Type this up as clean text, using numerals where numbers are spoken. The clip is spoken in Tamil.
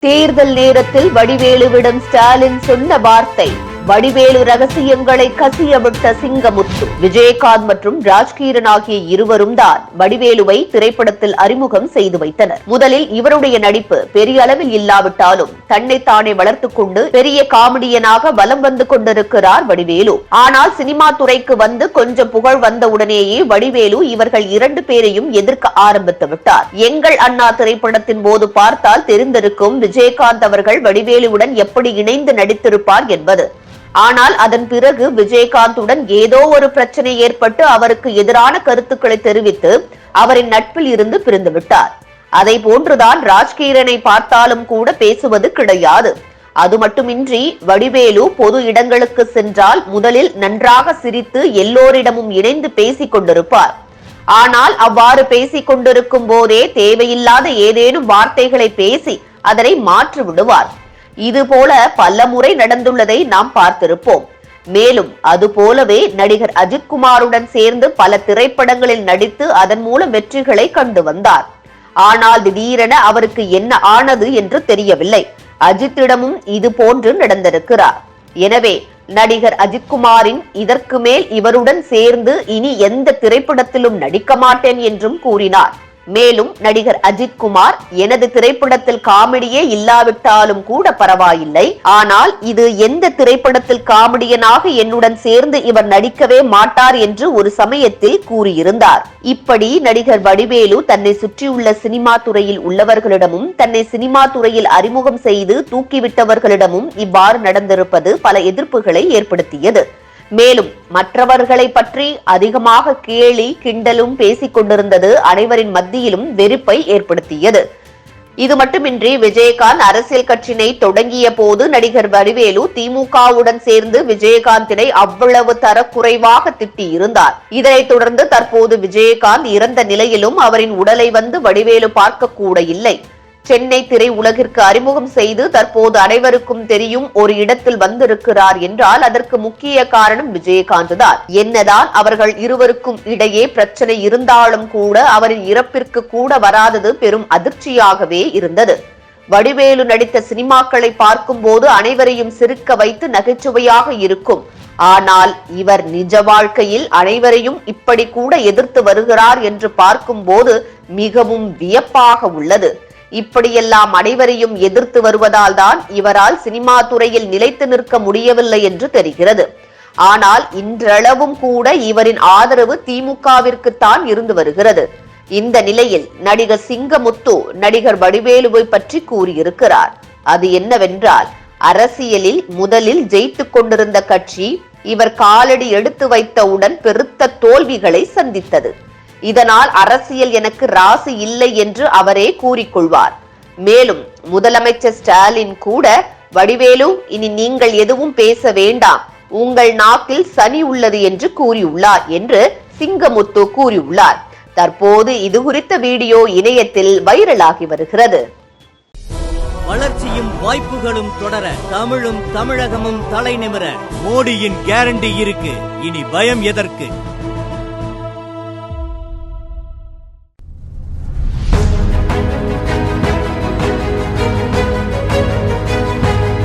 தேர்தல் நேரத்தில் வடிவேலுவிடம் ஸ்டாலின் சொன்ன வார்த்தை, வடிவேலு ரகசியங்களை கசியவிட்ட சிங்கமுத்து. விஜயகாந்த் மற்றும் ராஜ்கிரண் ஆகிய இருவரும் தான் வடிவேலுவை திரைப்படத்தில் அறிமுகம் செய்து வைத்தனர். முதலில் இவருடைய நடிப்பு பெரிய அளவில் இல்லாவிட்டாலும் தன்னைத்தானே வளர்த்துக் கொண்டு பெரிய காமெடியனாக வலம் வந்து கொண்டிருக்கிறார் வடிவேலு. ஆனால் சினிமா துறைக்கு வந்து கொஞ்சம் புகழ் வந்தவுடனேயே வடிவேலு இவர்கள் இரண்டு பேரையும் எதிர்க்க ஆரம்பித்து விட்டார். எங்கள் அண்ணா திரைப்படத்தின் போது பார்த்தால் தெரிந்திருக்கும் விஜயகாந்த் அவர்கள் வடிவேலுவுடன் எப்படி இணைந்து நடித்திருப்பார் என்பது. ஆனால் அதன் பிறகு விஜயகாந்துடன் ஏதோ ஒரு பிரச்சனை ஏற்பட்டு அவருக்கு எதிரான கருத்துக்களை தெரிவித்து அவரின் நட்பில் இருந்து பிரிந்து விட்டார். அதை போன்றுதான் ராஜ்கிரனை பார்த்தாலும் கூட பேசுவது கிடையாது. அது மட்டுமின்றி வடிவேலு பொது இடங்களுக்கு சென்றால் முதலில் நன்றாக சிரித்து எல்லோரிடமும் இணைந்து பேசிக் கொண்டிருப்பார். ஆனால் அவ்வாறு பேசிக் கொண்டிருக்கும் போதே தேவையில்லாத ஏதேனும் வார்த்தைகளை பேசி அதனை மாற்றி விடுவார். இதுபோல பல முறை நடந்துள்ளதை நாம் பார்த்திருப்போம். மேலும் அதுபோலவே நடிகர் அஜித்குமாருடன் சேர்ந்து பல திரைப்படங்களில் நடித்து அதன் மூலம் வெற்றிகளை கண்டு வந்தார். ஆனால் திடீரென அவருக்கு என்ன ஆனது என்று தெரியவில்லை. அஜித்திடமும் இது போன்று நடந்திருக்கிறார். எனவே நடிகர் அஜித்குமாரின் இதற்கு மேல் இவருடன் சேர்ந்து இனி எந்த திரைப்படத்திலும் நடிக்க மாட்டேன் என்றும் கூறினார். மேலும் நடிகர் அஜித்குமார், எனது திரைப்படத்தில் காமெடியே இல்லாவிட்டாலும் கூட பரவாயில்லை, ஆனால் இது எந்த திரைப்படத்தில் காமெடியனாக என்னுடன் சேர்ந்து இவர் நடிக்கவே மாட்டார் என்று ஒரு சமயத்தில் கூறியிருந்தார். இப்படி நடிகர் வடிவேலு தன்னை சுற்றியுள்ள சினிமா துறையில் உள்ளவர்களிடமும் தன்னை சினிமா துறையில் அறிமுகம் செய்து தூக்கிவிட்டவர்களிடமும் இவ்வாறு நடந்திருப்பது பல எதிர்ப்புகளை ஏற்படுத்தியது. மேலும் மற்றவர்களை பற்றி அதிகமாக கேலி கிண்டலும் பேசிக் கொண்டிருந்தது அனைவரின் மத்தியிலும் வெறுப்பை ஏற்படுத்தியது. இது மட்டுமின்றி விஜயகாந்த் அரசியல் கட்சியினை தொடங்கிய போது நடிகர் வடிவேலு திமுகவுடன் சேர்ந்து விஜயகாந்தினை அவ்வளவு தரக்குறைவாக திட்டியிருந்தார். இதனைத் தொடர்ந்து தற்போது விஜயகாந்த் இறந்த நிலையிலும் அவரின் உடலை வந்து வடிவேலு பார்க்க கூட இல்லை. சென்னை திரை உலகிற்கு அறிமுகம் செய்து தற்போது அனைவருக்கும் தெரியும் ஒரு இடத்தில் வந்திருக்கிறார் என்றால் அதற்கு முக்கிய காரணம் விஜயகாந்த் தான். என்னதான் அவர்கள் இருவருக்கும் இடையே பிரச்சனை இருந்தாலும் கூட அவரின் இறப்பிற்கு கூட வராதது பெரும் அதிர்ச்சியாகவே இருந்தது. வடிவேலு நடித்த சினிமாக்களை பார்க்கும் போது அனைவரையும் சிரிக்க வைத்து நகைச்சுவையாக இருக்கும். ஆனால் இவர் நிஜ வாழ்க்கையில் அனைவரையும் இப்படி கூட எதிர்த்து வருகிறார் என்று பார்க்கும் போது மிகவும் வியப்பாக உள்ளது. இப்படியெல்லாம் அனைவரையும் எதிர்த்து வருவதால் தான் இவரால் சினிமா துறையில் நிலைத்து நிற்க முடியவில்லை என்று தெரிகிறது. ஆனால் இன்றளவும் கூட இவரின் ஆதரவு திமுகவிற்குத்தான் இருந்து வருகிறது. இந்த நிலையில் நடிகர் சிங்கமுத்து நடிகர் வடிவேலுவை பற்றி கூறியிருக்கிறார். அது என்னவென்றால், அரசியலில் முதலில் ஜெயித்துக் கொண்டிருந்த கட்சி இவர் காலடி எடுத்து வைத்தவுடன் பெருத்த தோல்விகளை சந்தித்தது. இதனால் அரசியல் எனக்கு ராசி இல்லை என்று அவரே கூறிக்கொள்வார். மேலும் முதலமைச்சர் ஸ்டாலின் கூட, வடிவேலு இனி நீங்கள் எதுவும் பேச வேண்டாம், உங்கள் நாக்கில் சனி உள்ளது என்று கூறியுள்ளார் என்று சிங்கமுத்து கூறியுள்ளார். தற்போது இது குறித்த வீடியோ இணையத்தில் வைரலாகி வருகிறது. வளர்ச்சியும் வாய்ப்புகளும் தொடர தமிழும் தமிழகமும் தலை நிமிர மோடியின் கேரண்டி இருக்கு. இனி பயம் எதற்கு?